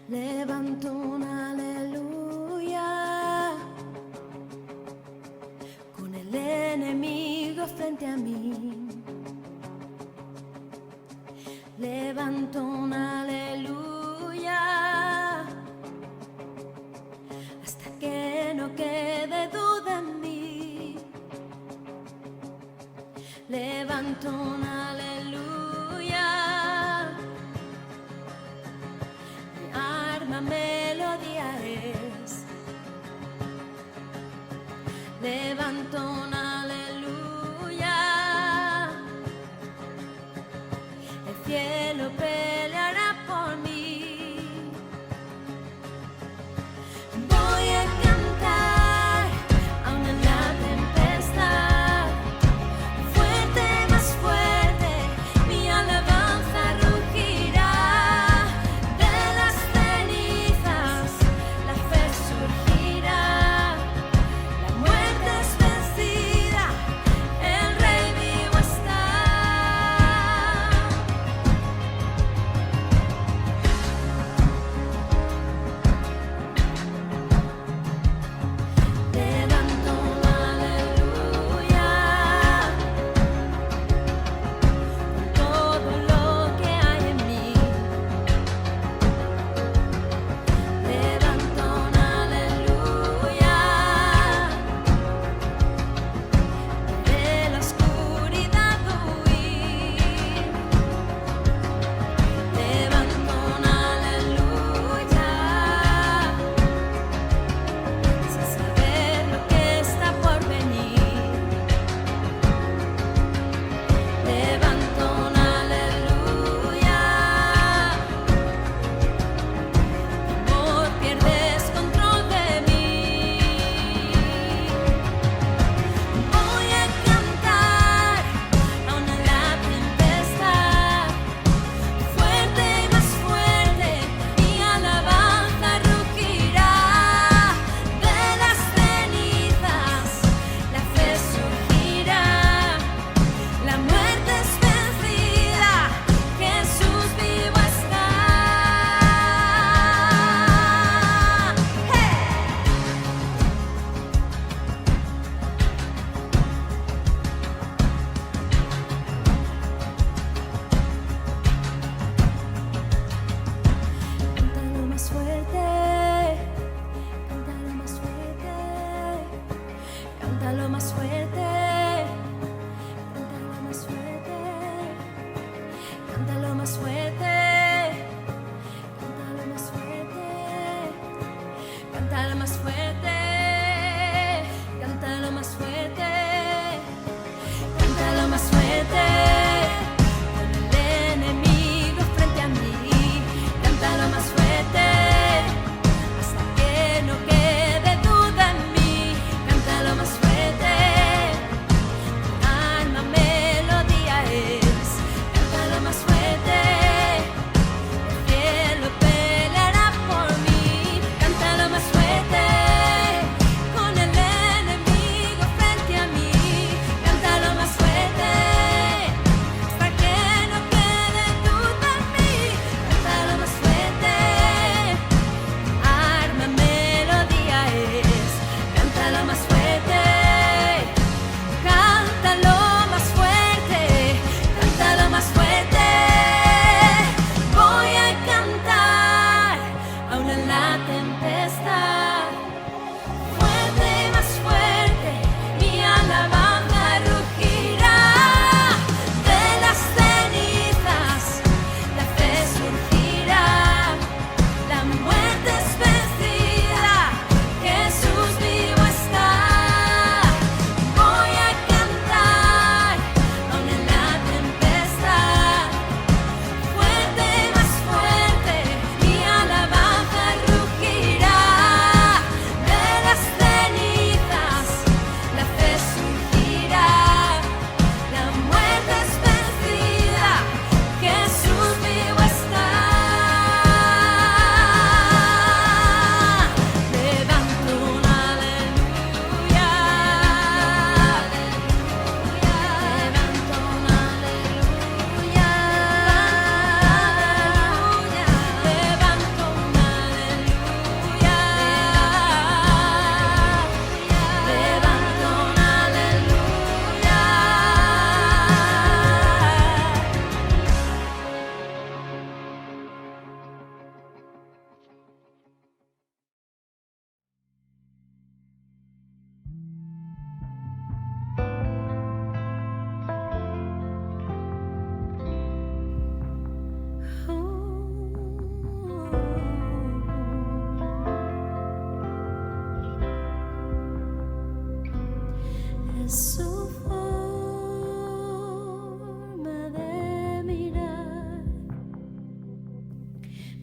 Levanto un aleluya con el enemigo frente a mí. Levanto un aleluya hasta que no quede duda en mí. Levanto un aleluya, mi arma melodía es. Levanto un aleluya, el cielo peleará por mí. Voy a cantar aún en la tempestad, fuerte, más fuerte, mi alabanza rugirá. De las cenizas la fe surgirá, la muerte es vencida, el rey vivo está.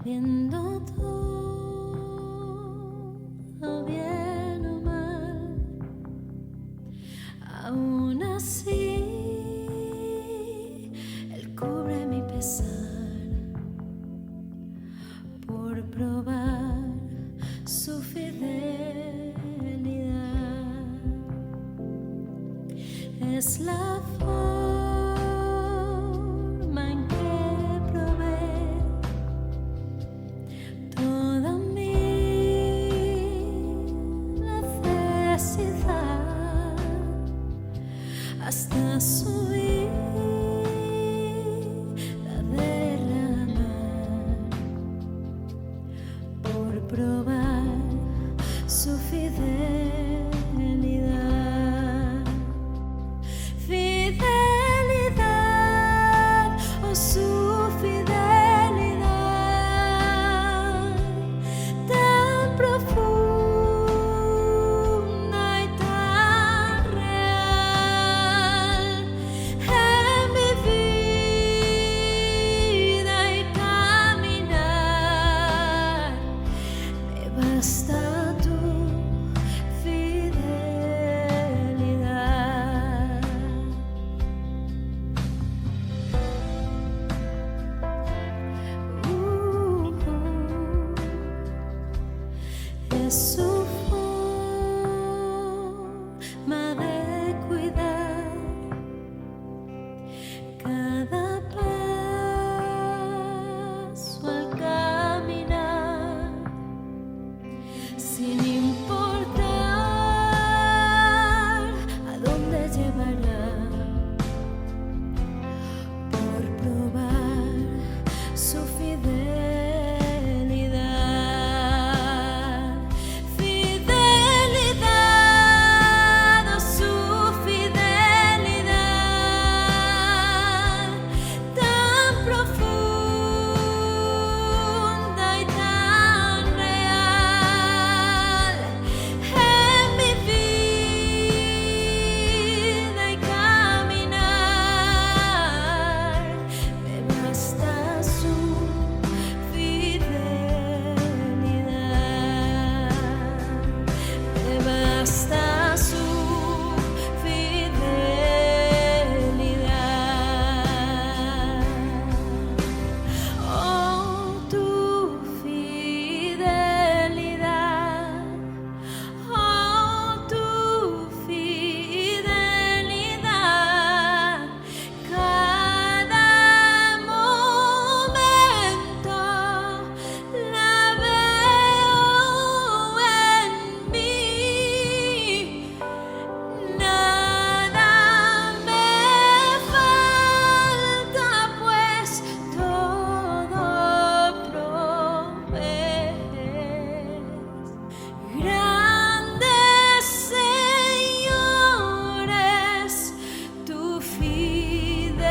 viendo todo bien o mal, aún así Él cubre mi pesar por probar su fidelidad. Es la forma en que provee toda mi necesidad, hasta su vida derramar por probar su fidelidad. Fidelidad, oh su fidelidad, tan profunda y tan real en mi vida y caminar. Me basta tu fidelidad. Es su forma de cuidar cada paso al caminar, sin importar a dónde llevará, por probar su fidelidad. Fidelidad, oh su fidelidad, tan profunda y tan real en mi vida y caminar. Me basta su fidelidad. Me basta su fidelidad. Oh, tu fidelidad. Oh, tu fidelidad. Cada momento la veo en mí. Nada me falta, pues todo provees. Grande, Señor, es tu fidelidad.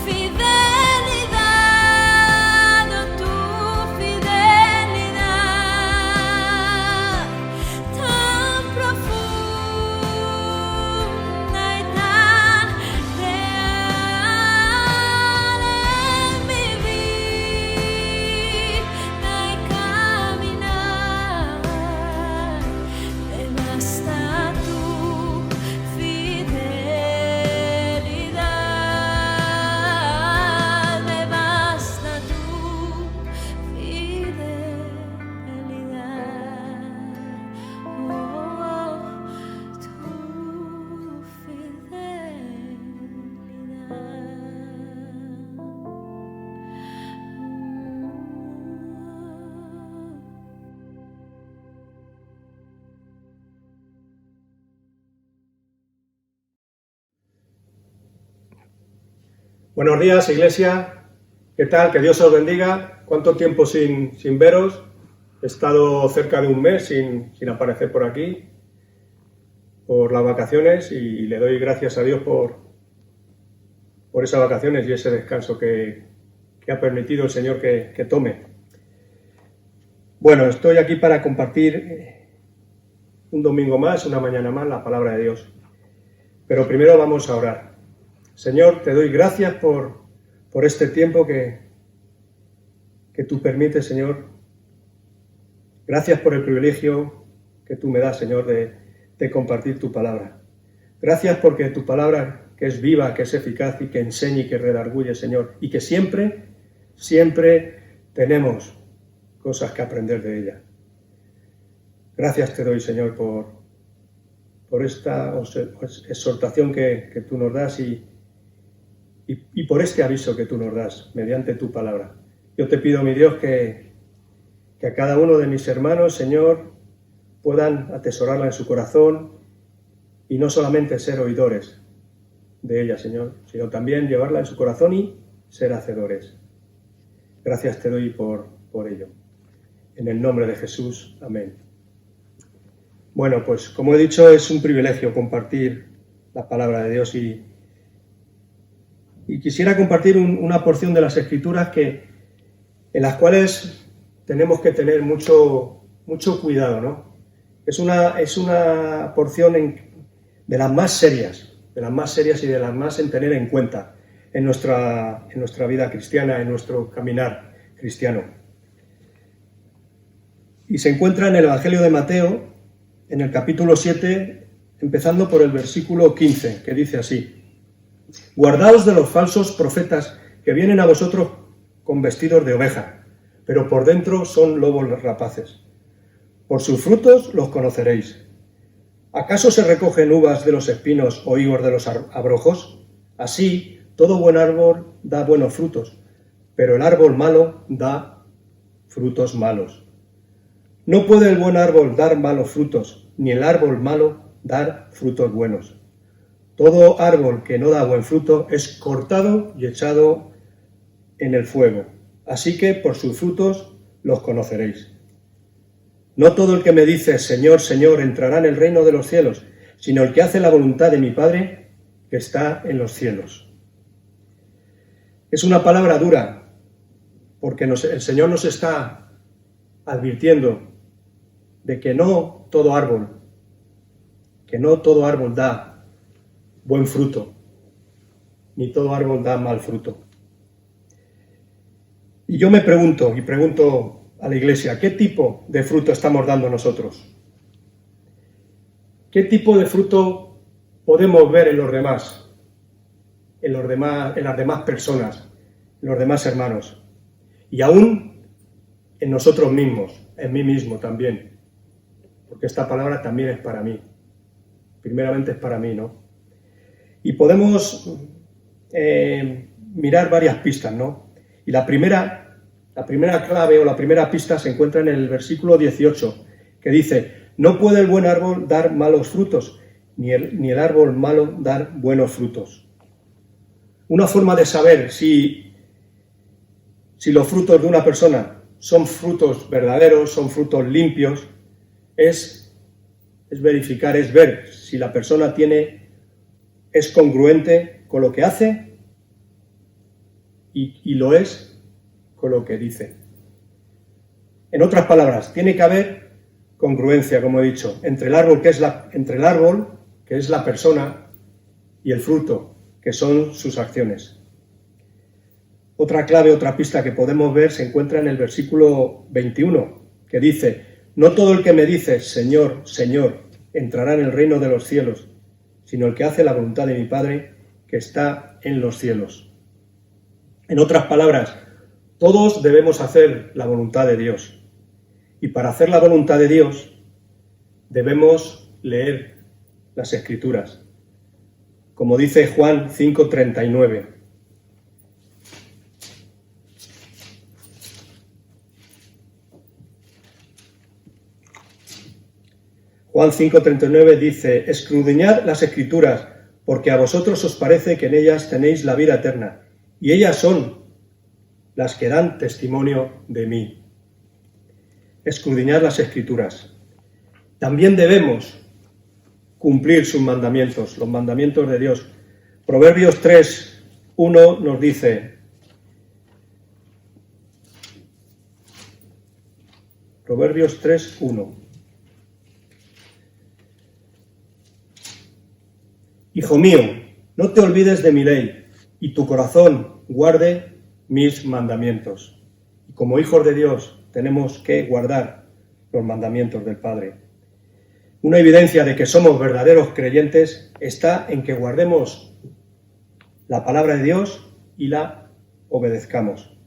Fidelidad, oh tu fidelidad, tan profunda y tan real en mi vida y caminar. Me basta tu fidelidad. Me basta tu fidelidad. Oh, tu Buenos días, Iglesia. ¿Qué tal? Que Dios os bendiga. ¿Cuánto tiempo sin veros? He estado cerca de un mes sin aparecer por aquí, por las vacaciones, y le doy gracias a Dios por esas vacaciones y ese descanso que ha permitido el Señor que tome. Bueno, estoy aquí para compartir un domingo más, una mañana más, la palabra de Dios. Pero primero vamos a orar. Señor, te doy gracias por este tiempo que tú permites, Señor. Gracias por el privilegio que tú me das, Señor, de compartir tu palabra. Gracias porque tu palabra, que es viva, que es eficaz y que enseña y que redarguye, Señor, y que siempre, siempre tenemos cosas que aprender de ella. Gracias te doy, Señor, por esta exhortación que tú nos das y por este aviso que tú nos das mediante tu palabra. Yo te pido, mi Dios, que a cada uno de mis hermanos, Señor, puedan atesorarla en su corazón y no solamente ser oidores de ella, Señor, sino también llevarla en su corazón y ser hacedores. Gracias te doy por ello. En el nombre de Jesús. Amén. Bueno, pues como he dicho, es un privilegio compartir la palabra de Dios y quisiera compartir una porción de las Escrituras en las cuales tenemos que tener mucho cuidado, ¿no? Es una porción de las más serias y de las más en tener en cuenta en nuestra vida cristiana, en nuestro caminar cristiano. Y se encuentra en el Evangelio de Mateo, en el capítulo 7, empezando por el versículo 15, que dice así: Guardaos de los falsos profetas que vienen a vosotros con vestidos de oveja, pero por dentro son lobos rapaces. Por sus frutos los conoceréis. ¿Acaso se recogen uvas de los espinos o higos de los abrojos? Así, todo buen árbol da buenos frutos, pero el árbol malo da frutos malos. No puede el buen árbol dar malos frutos, ni el árbol malo dar frutos buenos. Todo árbol que no da buen fruto es cortado y echado en el fuego. Así que por sus frutos los conoceréis. No todo el que me dice Señor, Señor entrará en el reino de los cielos, sino el que hace la voluntad de mi Padre que está en los cielos. Es una palabra dura, porque el Señor nos está advirtiendo de que no todo árbol da buen fruto, ni todo árbol da mal fruto. Y yo me pregunto a la Iglesia, ¿qué tipo de fruto estamos dando nosotros? ¿Qué tipo de fruto podemos ver en los demás? En las demás personas, en los demás hermanos, y aún en nosotros mismos, en mí mismo también, porque esta palabra también es para mí, primeramente es para mí, ¿no? Y podemos mirar varias pistas, ¿no? Y la primera clave o la primera pista se encuentra en el versículo 18, que dice: no puede el buen árbol dar malos frutos, ni el árbol malo dar buenos frutos. Una forma de saber si los frutos de una persona son frutos verdaderos, son frutos limpios, es verificar, es ver si la persona es congruente con lo que hace y lo es con lo que dice. En otras palabras, tiene que haber congruencia, como he dicho, entre el árbol que es la persona y el fruto, que son sus acciones. Otra clave, otra pista que podemos ver se encuentra en el versículo 21, que dice: no todo el que me dice Señor, Señor, entrará en el reino de los cielos, sino el que hace la voluntad de mi Padre que está en los cielos. En otras palabras, todos debemos hacer la voluntad de Dios. Y para hacer la voluntad de Dios debemos leer las Escrituras. Como dice Juan 5:39. Juan 5:39 dice: escudriñad las Escrituras, porque a vosotros os parece que en ellas tenéis la vida eterna, y ellas son las que dan testimonio de mí. Escudriñad las Escrituras. También debemos cumplir sus mandamientos, los mandamientos de Dios. Proverbios 3:1 nos dice: Proverbios 3:1. Hijo mío, no te olvides de mi ley, y tu corazón guarde mis mandamientos. Y como hijos de Dios tenemos que guardar los mandamientos del Padre. Una evidencia de que somos verdaderos creyentes está en que guardemos la palabra de Dios y la obedezcamos.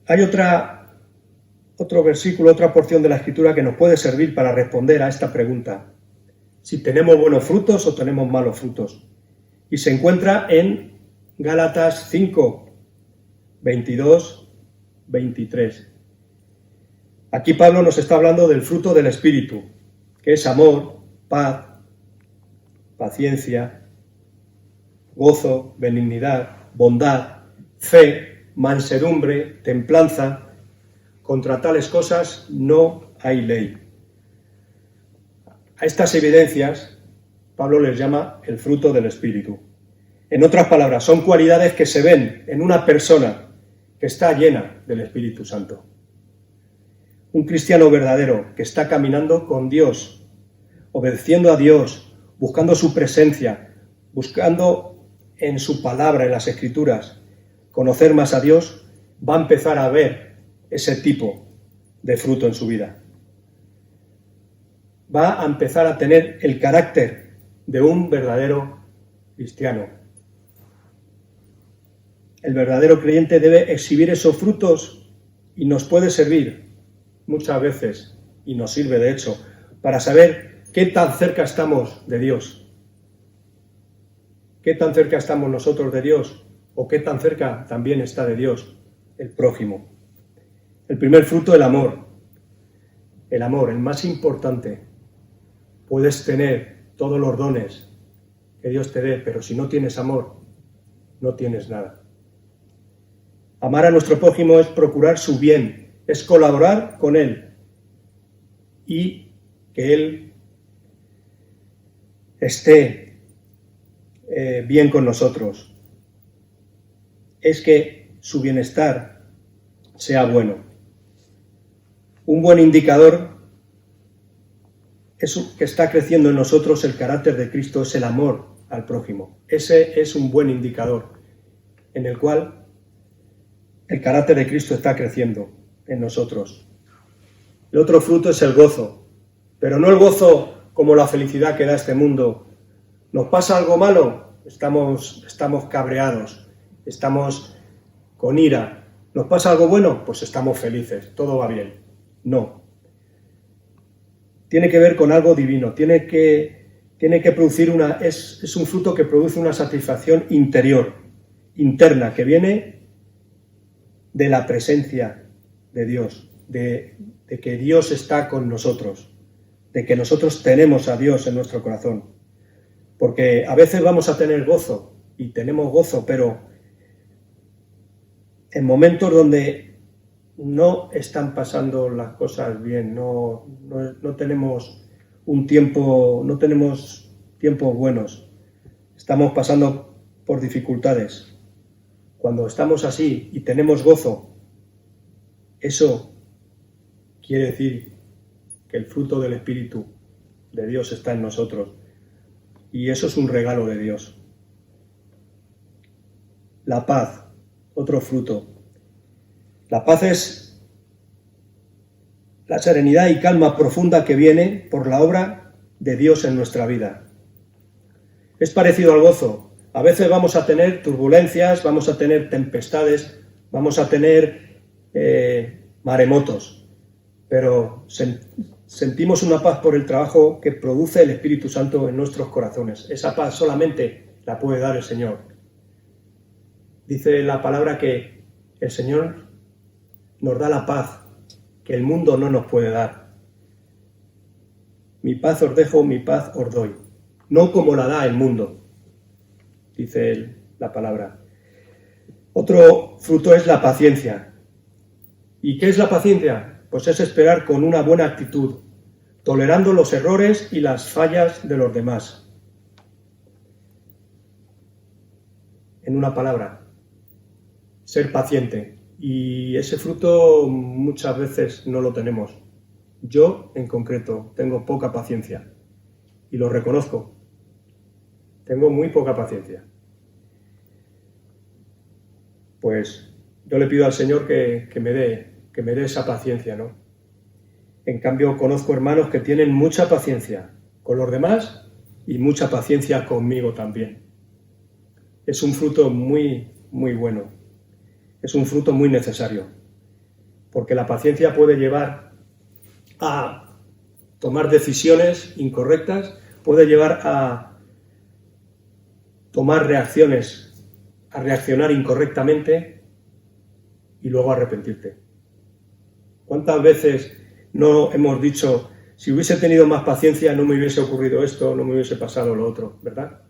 Hay otro versículo, otra porción de la Escritura que nos puede servir para responder a esta pregunta: si tenemos buenos frutos o tenemos malos frutos. Y se encuentra en Gálatas 5, 22, 23. Aquí Pablo nos está hablando del fruto del Espíritu, que es amor, paz, paciencia, gozo, benignidad, bondad, fe, mansedumbre, templanza. Contra tales cosas no hay ley. A estas evidencias Pablo les llama el fruto del Espíritu. En otras palabras, son cualidades que se ven en una persona que está llena del Espíritu Santo. Un cristiano verdadero que está caminando con Dios, obedeciendo a Dios, buscando su presencia, buscando en su palabra, en las Escrituras, conocer más a Dios, va a empezar a ver ese tipo de fruto en su vida. Va a empezar a tener el carácter de un verdadero cristiano. El verdadero creyente debe exhibir esos frutos y nos puede servir muchas veces, y nos sirve de hecho, para saber qué tan cerca estamos de Dios. ¿Qué tan cerca estamos nosotros de Dios? ¿O qué tan cerca también está de Dios el prójimo? El primer fruto, el amor. El amor, el más importante. Puedes tener todos los dones que Dios te dé, pero si no tienes amor, no tienes nada. Amar a nuestro prójimo es procurar su bien, es colaborar con él y que él esté bien con nosotros. Es que su bienestar sea bueno. Un buen indicador es que está creciendo en nosotros el carácter de Cristo, es el amor al prójimo. Ese es un buen indicador en el cual el carácter de Cristo está creciendo en nosotros. El otro fruto es el gozo, pero no el gozo como la felicidad que da este mundo. ¿Nos pasa algo malo? Estamos cabreados, estamos con ira. ¿Nos pasa algo bueno? Pues estamos felices, todo va bien. No. Tiene que ver con algo divino, tiene que producir es un fruto que produce una satisfacción interior, interna, que viene de la presencia de Dios, de que Dios está con nosotros, de que nosotros tenemos a Dios en nuestro corazón. Porque a veces vamos a tener gozo, y tenemos gozo, pero en momentos donde no están pasando las cosas bien, no tenemos no tenemos tiempos buenos, estamos pasando por dificultades. Cuando estamos así y tenemos gozo, eso quiere decir que el fruto del Espíritu de Dios está en nosotros. Y eso es un regalo de Dios. La paz, otro fruto. La paz es la serenidad y calma profunda que viene por la obra de Dios en nuestra vida. Es parecido al gozo. A veces vamos a tener turbulencias, vamos a tener tempestades, vamos a tener maremotos, pero sentimos una paz por el trabajo que produce el Espíritu Santo en nuestros corazones. Esa paz solamente la puede dar el Señor. Dice la palabra que el Señor nos da la paz que el mundo no nos puede dar. Mi paz os dejo, mi paz os doy. No como la da el mundo, dice la palabra. Otro fruto es la paciencia. ¿Y qué es la paciencia? Pues es esperar con una buena actitud, tolerando los errores y las fallas de los demás. En una palabra, ser paciente. Y ese fruto muchas veces no lo tenemos. Yo, en concreto, tengo poca paciencia y lo reconozco. tengo muy poca paciencia. Pues yo le pido al Señor que me dé esa paciencia, ¿no? En cambio, conozco hermanos que tienen mucha paciencia con los demás y mucha paciencia conmigo también. Es un fruto muy, muy bueno. Es un fruto muy necesario. Porque la paciencia puede llevar a tomar decisiones incorrectas, puede llevar a tomar reacciones, a reaccionar incorrectamente y luego arrepentirte. ¿Cuántas veces no hemos dicho, si hubiese tenido más paciencia no me hubiese ocurrido esto, no me hubiese pasado lo otro, ¿verdad?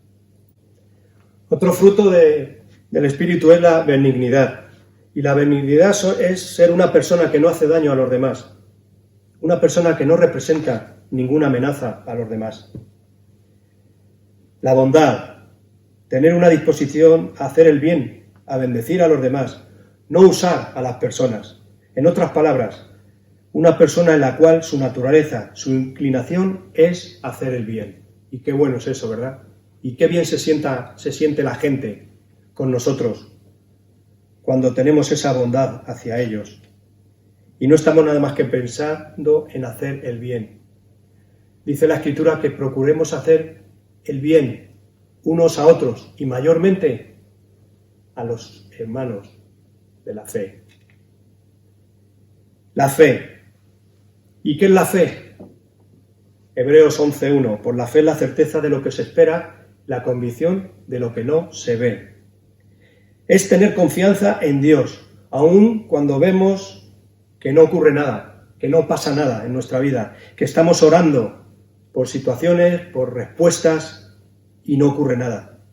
Otro fruto del Espíritu es la benignidad. Y la benignidad es ser una persona que no hace daño a los demás, una persona que no representa ninguna amenaza a los demás. La bondad, tener una disposición a hacer el bien, a bendecir a los demás, no usar a las personas. En otras palabras, una persona en la cual su naturaleza, su inclinación es hacer el bien. Y qué bueno es eso, ¿verdad? Y qué bien se siente la gente con nosotros cuando tenemos esa bondad hacia ellos. Y no estamos nada más que pensando en hacer el bien. Dice la Escritura que procuremos hacer el bien unos a otros y mayormente a los hermanos de la fe. La fe. ¿Y qué es la fe? Hebreos 11:1. Por la fe es la certeza de lo que se espera, la convicción de lo que no se ve. Es tener confianza en Dios, aun cuando vemos que no ocurre nada, que no pasa nada en nuestra vida, que estamos orando por situaciones, por respuestas y no ocurre nada.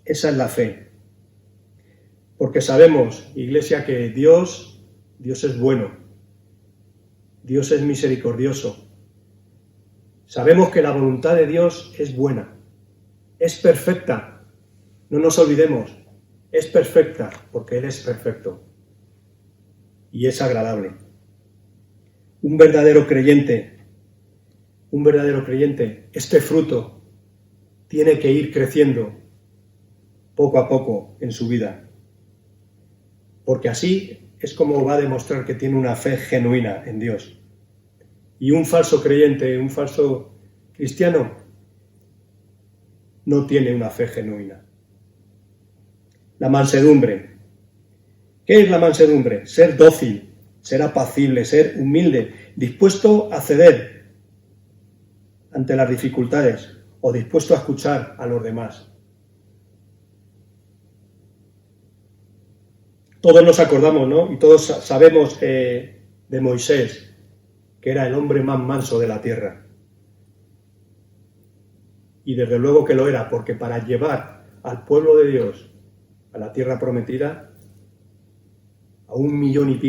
Esa es la fe. Porque sabemos, Iglesia, que Dios es bueno. Dios es misericordioso. Sabemos que la voluntad de Dios es buena, es perfecta. No nos olvidemos, es perfecta porque Él es perfecto y es agradable. Un verdadero creyente, este fruto tiene que ir creciendo poco a poco en su vida, porque así es como va a demostrar que tiene una fe genuina en Dios. Y un falso creyente, un falso cristiano, no tiene una fe genuina. La mansedumbre. ¿Qué es la mansedumbre? Ser dócil, ser apacible, ser humilde, dispuesto a ceder ante las dificultades o dispuesto a escuchar a los demás. Todos nos acordamos, ¿no? Y todos sabemos de Moisés, que era el hombre más manso de la tierra. Y desde luego que lo era, porque para llevar al pueblo de Dios a la tierra prometida, a 1,5 millones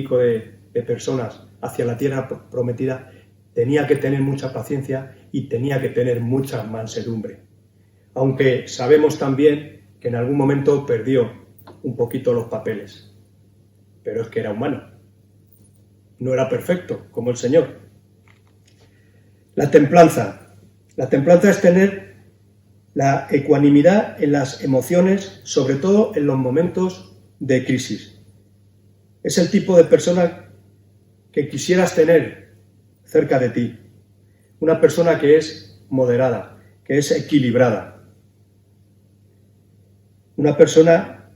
de personas hacia la tierra prometida, tenía que tener mucha paciencia y tenía que tener mucha mansedumbre. Aunque sabemos también que en algún momento perdió un poquito los papeles. Pero es que era humano. No era perfecto, como el Señor. La templanza. La templanza es tener la ecuanimidad en las emociones, sobre todo en los momentos de crisis. Es el tipo de persona que quisieras tener cerca de ti. Una persona que es moderada, que es equilibrada. Una persona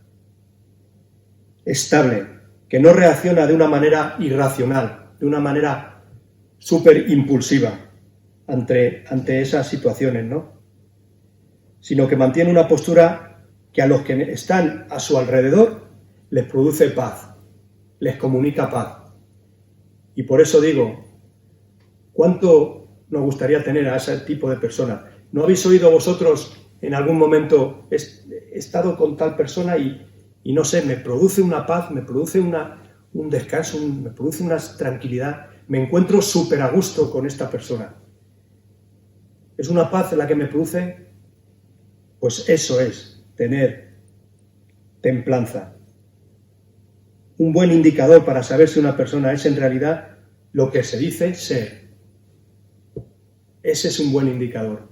estable, que no reacciona de una manera irracional, de una manera súper impulsiva ante esas situaciones, ¿no? Sino que mantiene una postura que a los que están a su alrededor les produce paz, les comunica paz. Y por eso digo, ¿cuánto nos gustaría tener a ese tipo de persona? ¿No habéis oído vosotros en algún momento, he estado con tal persona y no sé, me produce una paz, me produce un descanso, me produce una tranquilidad, me encuentro súper a gusto con esta persona? ¿Es una paz la que me produce? Pues eso es tener templanza. Un buen indicador para saber si una persona es en realidad lo que se dice ser. Ese es un buen indicador.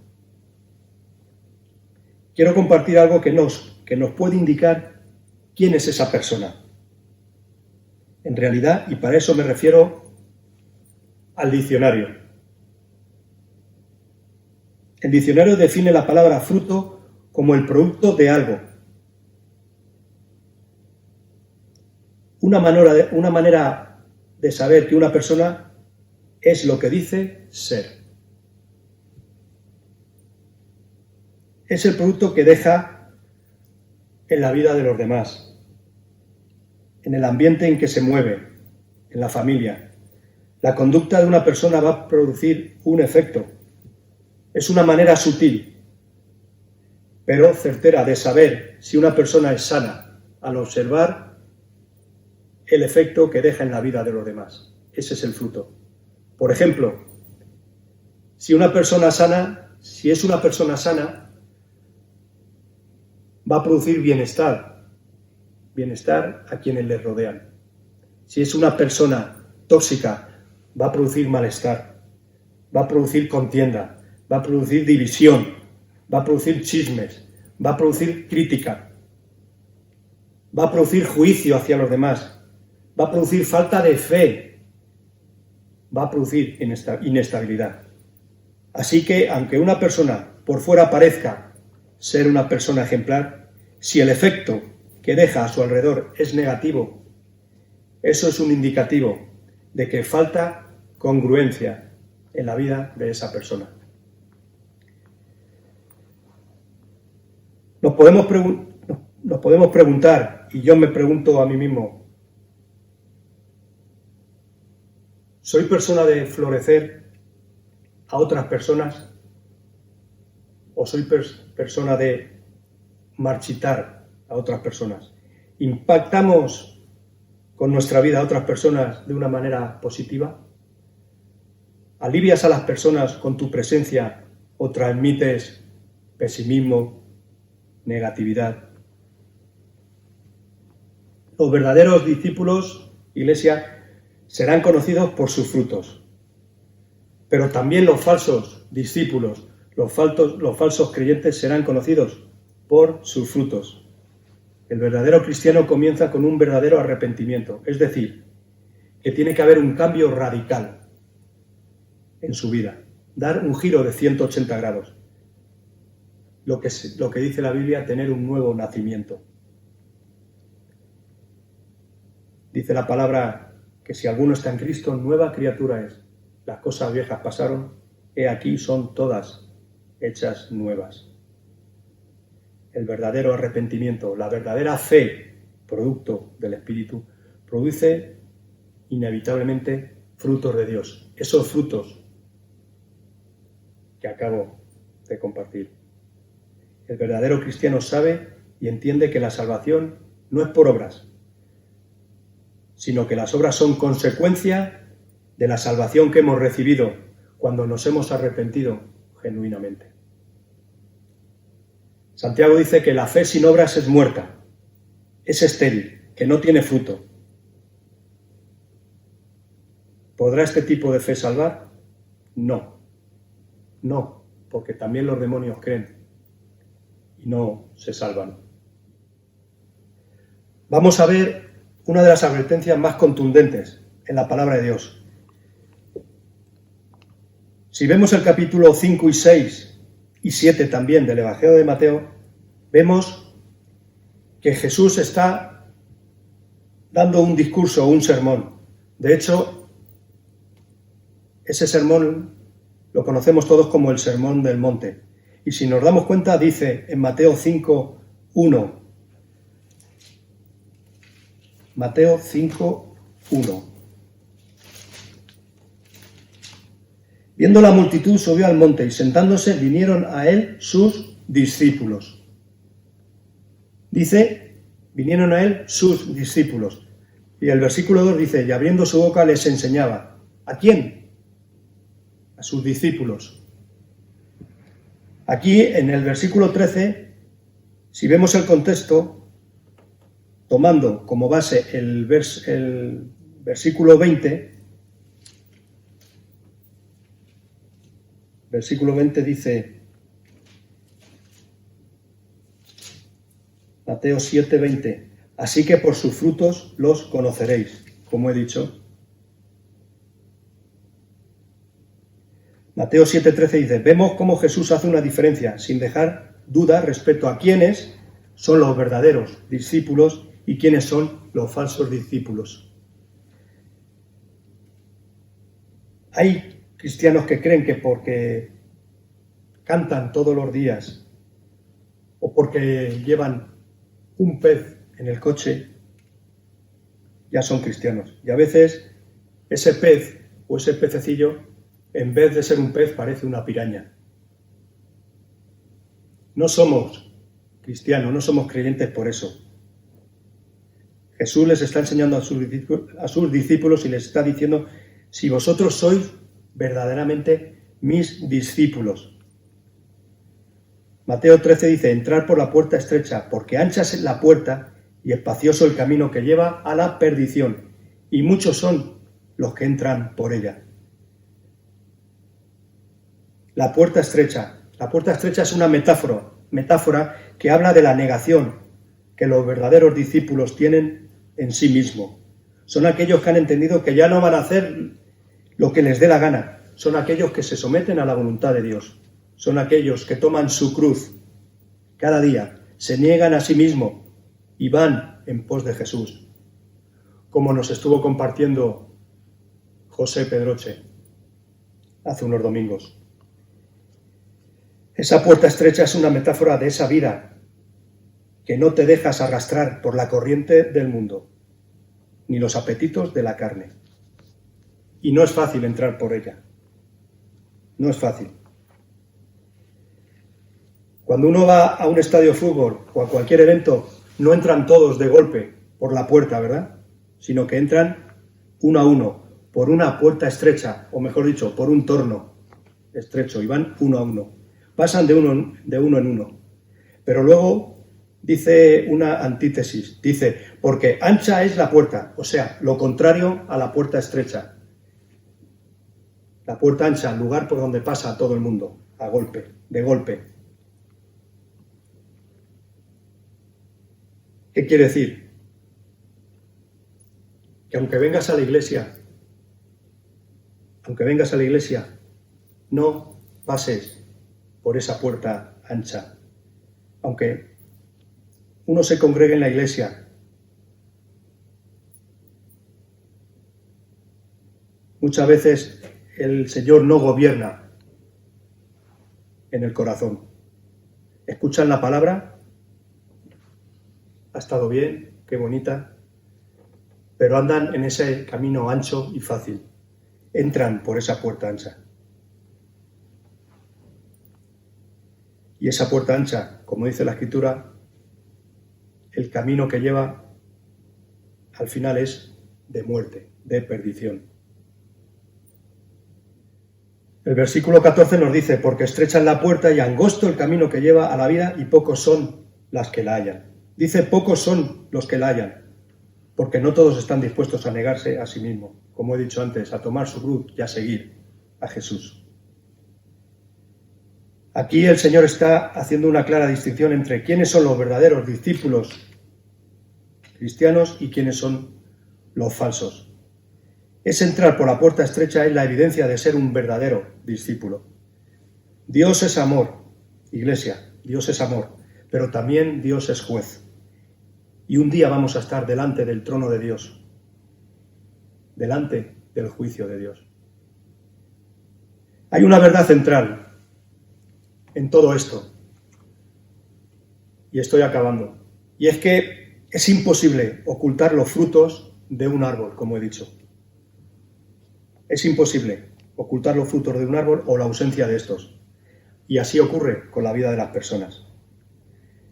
quiero compartir algo que nos puede indicar quién es esa persona. En realidad, y para eso me refiero al diccionario. El diccionario define la palabra fruto como el producto de algo. Una manera de saber que una persona es lo que dice ser. Es el producto que deja en la vida de los demás, en el ambiente en que se mueve, en la familia. La conducta de una persona va a producir un efecto. Es una manera sutil, pero certera de saber si una persona es sana al observar el efecto que deja en la vida de los demás. Ese es el fruto. Por ejemplo, si es una persona sana, va a producir bienestar a quienes les rodean. Si es una persona tóxica, va a producir malestar, va a producir contienda, va a producir división, va a producir chismes, va a producir crítica, va a producir juicio hacia los demás, va a producir falta de fe, va a producir inestabilidad. Así que, aunque una persona por fuera parezca ser una persona ejemplar, si el efecto que deja a su alrededor es negativo, eso es un indicativo de que falta congruencia en la vida de esa persona. Nos podemos preguntar, y yo me pregunto a mí mismo, ¿soy persona de florecer a otras personas o soy persona de marchitar a otras personas? ¿Impactamos con nuestra vida a otras personas de una manera positiva? ¿Alivias a las personas con tu presencia o transmites pesimismo, negatividad? Los verdaderos discípulos, Iglesia, serán conocidos por sus frutos. Pero también los falsos discípulos, los falsos creyentes serán conocidos por sus frutos. El verdadero cristiano comienza con un verdadero arrepentimiento, es decir, que tiene que haber un cambio radical en su vida, dar un giro de 180 grados. Lo que dice la Biblia, tener un nuevo nacimiento. Dice la palabra que si alguno está en Cristo, nueva criatura es. Las cosas viejas pasaron, he aquí son todas hechas nuevas. El verdadero arrepentimiento, la verdadera fe, producto del Espíritu, produce inevitablemente frutos de Dios. Esos frutos que acabo de compartir. El verdadero cristiano sabe y entiende que la salvación no es por obras, sino que las obras son consecuencia de la salvación que hemos recibido cuando nos hemos arrepentido genuinamente. Santiago dice que la fe sin obras es muerta, es estéril, que no tiene fruto. ¿Podrá este tipo de fe salvar? No, porque también los demonios creen y no se salvan. Vamos a ver una de las advertencias más contundentes en la palabra de Dios. Si vemos el capítulo 5 y 6 y 7 también del Evangelio de Mateo, vemos que Jesús está dando un discurso, un sermón. De hecho, ese sermón lo conocemos todos como el Sermón del Monte. Y si nos damos cuenta, dice en Mateo 5:1. Mateo 5:1. Viendo la multitud, subió al monte y sentándose vinieron a él sus discípulos. Dice, vinieron a él sus discípulos. Y el versículo 2 dice, y abriendo su boca les enseñaba. ¿A quién? A sus discípulos. Aquí, en el versículo 13, si vemos el contexto, tomando como base el versículo 20, versículo 20 dice, Mateo 7:20. Así que por sus frutos los conoceréis, como he dicho. Mateo 7:13 dice, vemos cómo Jesús hace una diferencia, sin dejar duda respecto a quiénes son los verdaderos discípulos y quiénes son los falsos discípulos. Hay cristianos que creen que porque cantan todos los días o porque llevan un pez en el coche, ya son cristianos. Y a veces ese pez o ese pececillo, en vez de ser un pez, parece una piraña. No somos cristianos, no somos creyentes por eso. Jesús les está enseñando a sus discípulos y les está diciendo, si vosotros sois verdaderamente mis discípulos. Mateo 13 dice, entrar por la puerta estrecha, porque ancha es la puerta y espacioso el camino que lleva a la perdición, y muchos son los que entran por ella. La puerta estrecha es una metáfora que habla de la negación que los verdaderos discípulos tienen en sí mismos. Son aquellos que han entendido que ya no van a hacer lo que les dé la gana. Son aquellos que se someten a la voluntad de Dios. Son aquellos que toman su cruz cada día, se niegan a sí mismos y van en pos de Jesús. Como nos estuvo compartiendo José Pedroche hace unos domingos. Esa puerta estrecha es una metáfora de esa vida que no te dejas arrastrar por la corriente del mundo, ni los apetitos de la carne. Y no es fácil entrar por ella. No es fácil. Cuando uno va a un estadio de fútbol o a cualquier evento, no entran todos de golpe por la puerta, ¿verdad? Sino que entran uno a uno, por una puerta estrecha, o mejor dicho, por un torno estrecho, y van uno a uno. Pasan de uno en uno. Pero luego dice una antítesis, dice, porque ancha es la puerta, o sea, lo contrario a la puerta estrecha. La puerta ancha, el lugar por donde pasa todo el mundo, de golpe. ¿Qué quiere decir? Que aunque vengas a la iglesia, no pases por esa puerta ancha. Aunque uno se congregue en la iglesia, muchas veces el Señor no gobierna en el corazón. Escuchan la palabra, ha estado bien, qué bonita, pero andan en ese camino ancho y fácil. Entran por esa puerta ancha. Y esa puerta ancha, como dice la Escritura, el camino que lleva al final es de muerte, de perdición. El versículo 14 nos dice, porque estrecha es la puerta y angosto el camino que lleva a la vida y pocos son las que la hallan. Dice, pocos son los que la hallan, porque no todos están dispuestos a negarse a sí mismos, como he dicho antes, a tomar su cruz y a seguir a Jesús. Aquí el Señor está haciendo una clara distinción entre quiénes son los verdaderos discípulos cristianos y quiénes son los falsos. Es entrar por la puerta estrecha es la evidencia de ser un verdadero discípulo. Dios es amor, iglesia, Dios es amor, pero también Dios es juez. Y un día vamos a estar delante del trono de Dios, delante del juicio de Dios. Hay una verdad central en todo esto, y estoy acabando, y es que es imposible ocultar los frutos de un árbol, como he dicho. Es imposible ocultar los frutos de un árbol o la ausencia de estos, y así ocurre con la vida de las personas.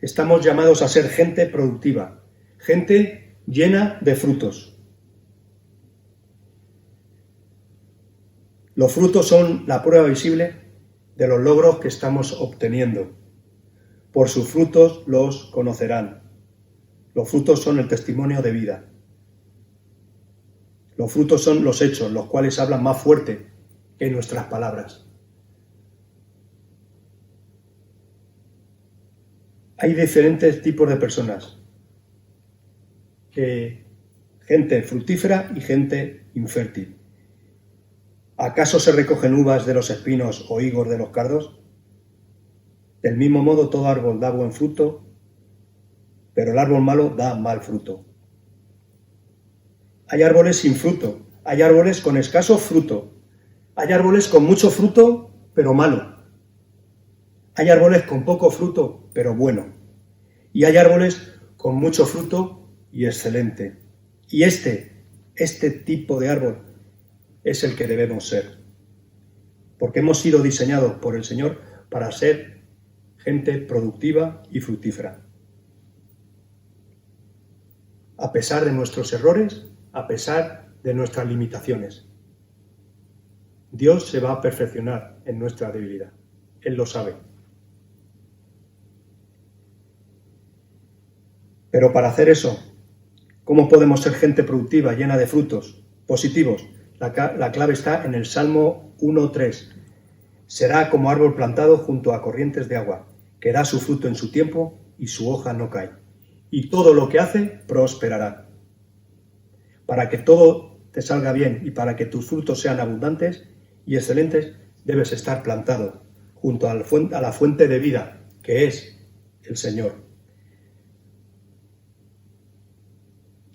Estamos llamados a ser gente productiva, gente llena de frutos. Los frutos son la prueba visible de los logros que estamos obteniendo. Por sus frutos los conocerán. Los frutos son el testimonio de vida. Los frutos son los hechos, los cuales hablan más fuerte que nuestras palabras. Hay diferentes tipos de personas. Gente fructífera y gente infértil. ¿Acaso se recogen uvas de los espinos o higos de los cardos? Del mismo modo, todo árbol da buen fruto, pero el árbol malo da mal fruto. Hay árboles sin fruto, hay árboles con escaso fruto, hay árboles con mucho fruto, pero malo. Hay árboles con poco fruto, pero bueno. Y hay árboles con mucho fruto y excelente. Y este tipo de árbol es el que debemos ser. Porque hemos sido diseñados por el Señor para ser gente productiva y fructífera. A pesar de nuestros errores, a pesar de nuestras limitaciones. Dios se va a perfeccionar en nuestra debilidad. Él lo sabe. Pero para hacer eso, ¿cómo podemos ser gente productiva, llena de frutos positivos? La clave está en el Salmo 1:3. Será como árbol plantado junto a corrientes de agua, que da su fruto en su tiempo y su hoja no cae. Y todo lo que hace prosperará. Para que todo te salga bien y para que tus frutos sean abundantes y excelentes, debes estar plantado junto a la fuente de vida, que es el Señor.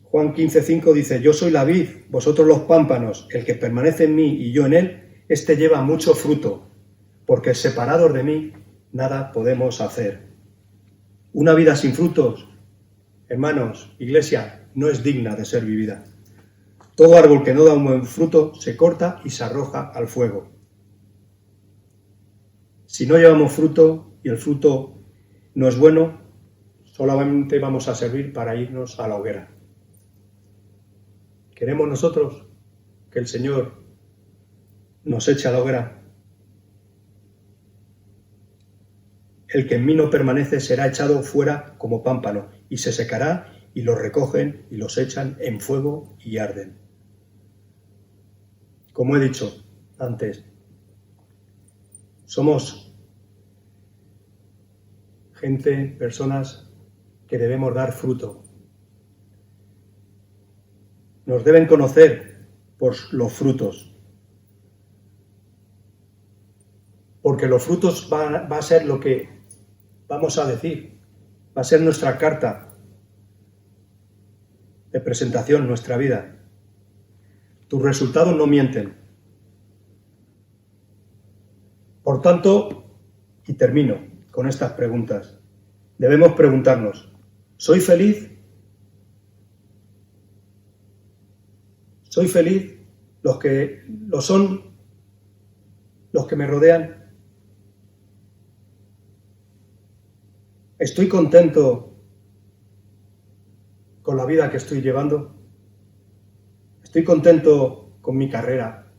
Juan 15:5 dice: yo soy la vid, vosotros los pámpanos, el que permanece en mí y yo en él, éste lleva mucho fruto, porque separados de mí nada podemos hacer. Una vida sin frutos, hermanos, iglesia, no es digna de ser vivida. Todo árbol que no da un buen fruto se corta y se arroja al fuego. Si no llevamos fruto y el fruto no es bueno, solamente vamos a servir para irnos a la hoguera. ¿Queremos nosotros que el Señor nos eche a la hoguera? El que en mí no permanece será echado fuera como pámpano, y se secará, y los recogen y los echan en fuego y arden. Como he dicho antes, somos gente, personas que debemos dar fruto. Nos deben conocer por los frutos. Porque los frutos va a ser lo que vamos a decir. Va a ser nuestra carta de presentación, nuestra vida. Tus resultados no mienten. Por tanto, y termino con estas preguntas, debemos preguntarnos: ¿soy feliz? ¿Soy feliz? ¿Los que lo son? ¿Los que me rodean? ¿Estoy contento con la vida que estoy llevando? ¿Estoy contento con mi carrera,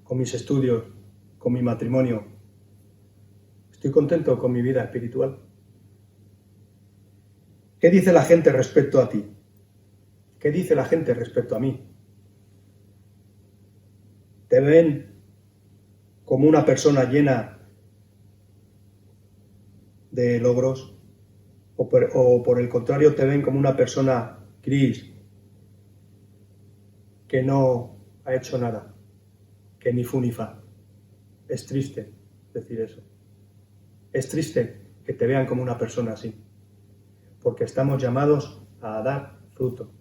con mis estudios, con mi matrimonio? ¿Estoy contento con mi vida espiritual? ¿Qué dice la gente respecto a ti? ¿Qué dice la gente respecto a mí? ¿Te ven como una persona llena de logros? ¿O por el contrario te ven como una persona gris, que no ha hecho nada, que ni fu ni fa? Es triste decir eso. Es triste que te vean como una persona así, porque estamos llamados a dar fruto.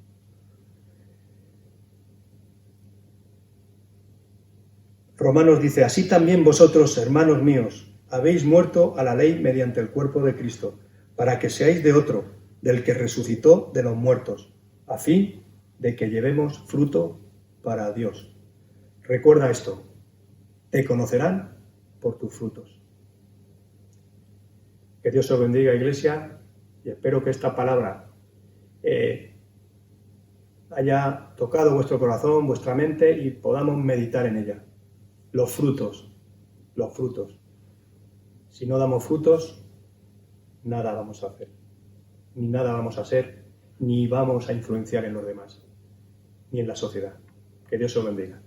Romanos dice: así también vosotros, hermanos míos, habéis muerto a la ley mediante el cuerpo de Cristo, para que seáis de otro, del que resucitó de los muertos, a fin de que llevemos fruto para Dios. Recuerda esto: te conocerán por tus frutos. Que Dios os bendiga, iglesia, y espero que esta palabra haya tocado vuestro corazón, vuestra mente, y podamos meditar en ella. Los frutos. Si no damos frutos, nada vamos a hacer, ni nada vamos a ser, ni vamos a influenciar en los demás, ni en la sociedad. Que Dios os bendiga.